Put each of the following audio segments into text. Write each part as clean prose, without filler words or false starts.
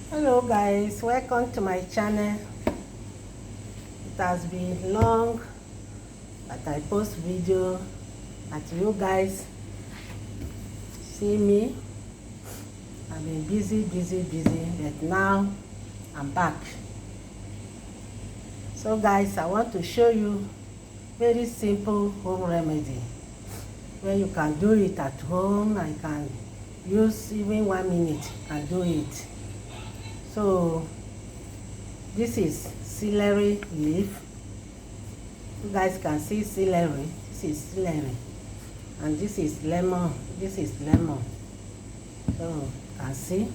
Hello guys, welcome to my channel. It has been long that I post video and you guys see me. I've been busy, but now I'm back. So guys, I want to show you very simple home remedy where you can do it at home. I can use even 1 minute and do it. So this is celery leaf. You guys can see celery. This is celery, and this is lemon. This is lemon. So you can see.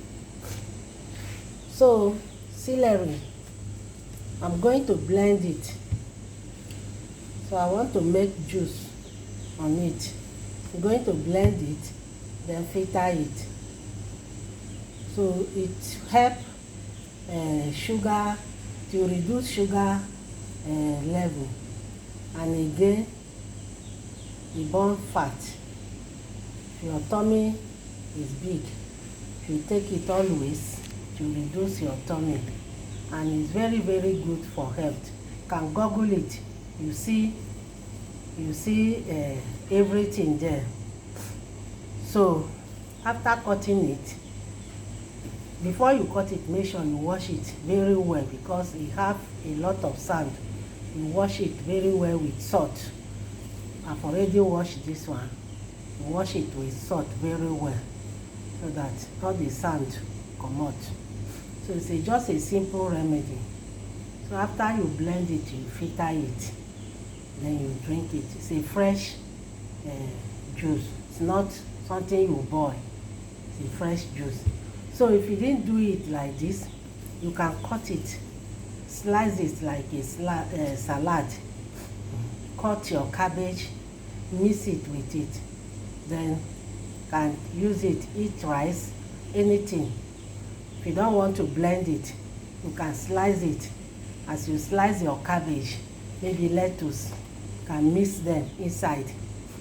So celery, I'm going to blend it. So I want to make juice on it. I'm going to blend it, then filter it. So it helps sugar, to reduce sugar level, and again e burn fat. If your tummy is big, you take it always to reduce your tummy, and it's very good for health. You can google it, you see everything there. So after cutting it, before you cut it, make sure you wash it very well because it have a lot of sand. You wash it very well with salt. I've already washed this one. You wash it with salt very well so that all the sand come out. So it's just a simple remedy. So after you blend it, you filter it, then you drink it. It's a fresh juice. It's not something you boil. It's a fresh juice. So if you didn't do it like this, you can cut it, slice it like a salad. Cut your cabbage, mix it with it, then can use it, eat rice, anything. If you don't want to blend it, you can slice it. As you slice your cabbage, maybe lettuce, can mix them inside.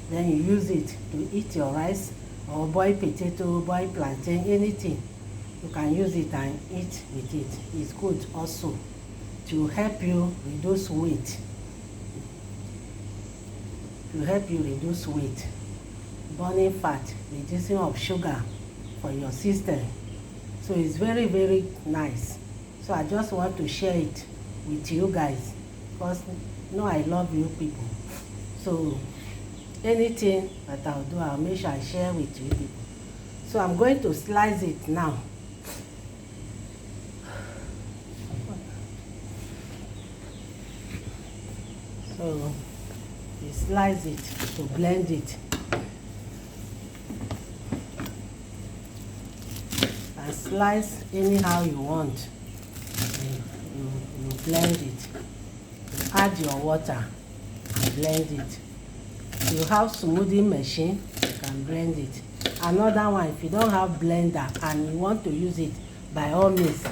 Then you use it to eat your rice or boil potato, boil plantain, anything. You can use it and eat with it. It's good also to help you reduce weight. To help you reduce weight, burning fat, reducing of sugar for your system. So it's very nice. So I just want to share it with you guys because you know I love you people. So anything that I'll do, I'll make sure I share with you people. So I'm going to slice it now. So you slice it to blend it. And slice anyhow you want. You blend it. You add your water and blend it. If you have smoothie machine, you can blend it. Another one, if you don't have blender and you want to use it, by all means,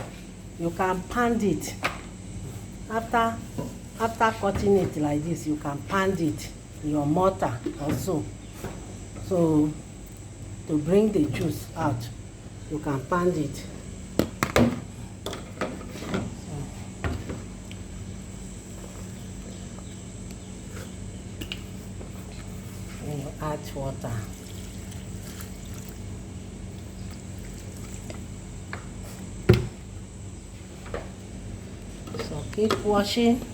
you can pound it. After cutting it like this, you can pound it in your mortar also. So to bring the juice out, you can pound it. And you add water. So keep washing.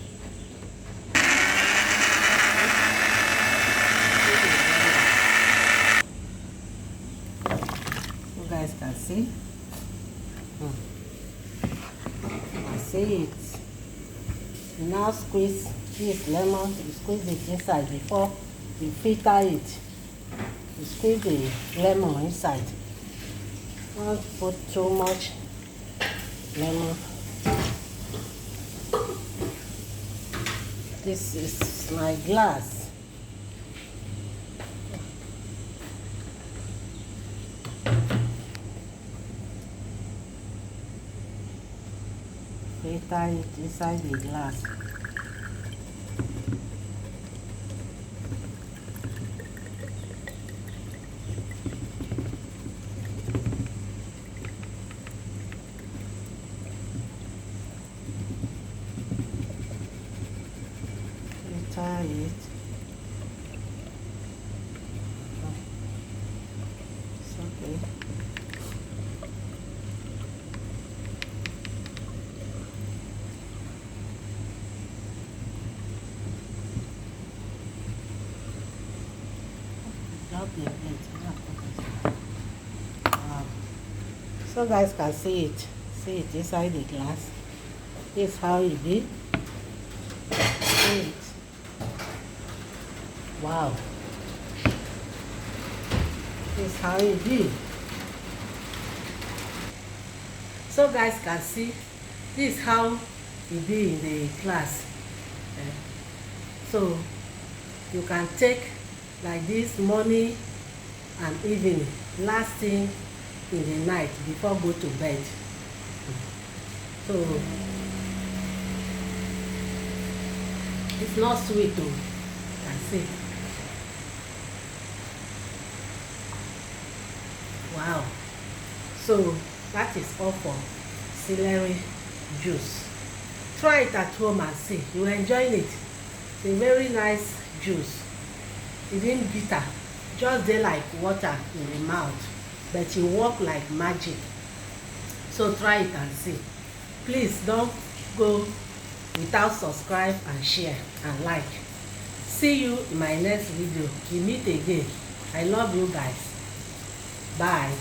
You guys can see. I see it. You now squeeze this lemon. You squeeze it inside before you filter it. You squeeze the lemon inside. Don't put too much lemon. This is my glass. Filter it inside the glass. butter it. It's okay. Wow. So guys can see it inside the glass. This is how it be. See it. Wow. This is how it be. So guys can see this is how it be in the class. So you can take like this morning and evening, last thing in the night before go to bed. So it's not sweet though, you can see. Wow. So that is all for celery juice. Try it at home and see, you will enjoy it. It's a very nice juice. It didn't bitter, just dey like water in the mouth, but e work like magic. So try it and see. Please don't go without subscribe and share and like. See you in my next video. We meet again. I love you guys. Bye.